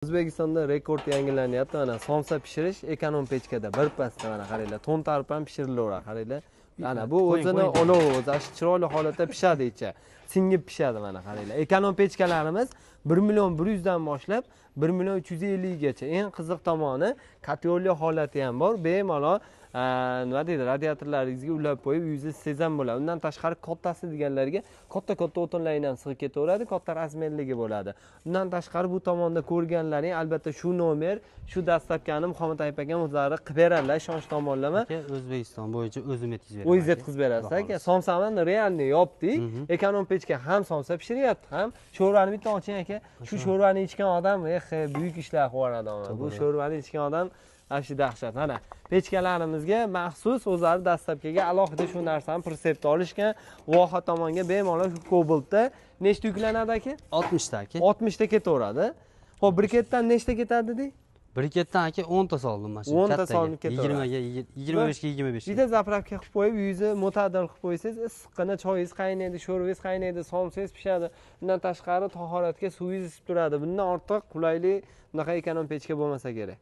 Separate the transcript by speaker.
Speaker 1: O'zbekistonda rekord yangilanyapti. Mana somsa pishirish ekonom pechkada birpasda mana qaranglar, to'ntarib ham pishirilaveradi. Qaranglar. Mana bu o'zini olov o'zi chiroyli holatda pishadi ichi. Singib pishadi mana qaranglar. Ekonom pechkalarimiz 1.100.000 dan boshlab 1.350.000 gacha. Eng qiziq tomoni katyolli holati ham bor. Bemalol nima deydi, radiatorlaringizga ulab qo'yib, uyingizni sezam bo'ladi. Undan tashqari kattasi deganlarga katta o'tinlarni ham sig'ib ketaveradi, katta razmerligi bo'ladi. Undan tashqari bu tomonda ko'rganlaring albatta shu nomer, shu dastlabkani Muhammad Ayib akam o'zlari qilib beradilar, ishonch tomonlama.
Speaker 2: O'zbekiston bo'yicha o'zim yetkazib beraman.
Speaker 1: O'zingiz yetkazib berasiz aka. Somsani realni yopdik. Ekonom pechka ham somsa pishiryapti, ham sho'rvani bitta oching aka. Shu sho'rvani ichgan odam, buyuk ishlar qiladi. Bu sho'rvani ichgan odam Ashi dahshat. Mana pechkalarimizga maxsus o'zlari dastlabkiga alohida shu narsani pritsepda olishgan. Voha tomonga bemalol shu Cobaltda nechta yuklanadi aka?
Speaker 2: 60 ta aka.
Speaker 1: 60 ta ketaveradi. Xo'p, briketdan nechta ketadi dedi?
Speaker 2: Briketdan aka 10 ta soldim mana shu.
Speaker 1: 10 ta solinib ketaveradi.
Speaker 2: 20 ga 25 ga.
Speaker 1: Bitta zapravka qilib qo'yib, uyingizni mo'tadil qilib qo'ysangiz, issiqqina choyingiz qaynaydi, sho'rvangiz qaynaydi, somsangiz pishadi. Undan tashqari tahoratga suvingiz isib turadi. Bundan ortiq qulaylik bunaqa ekonom pechka bo'lmasa kerak.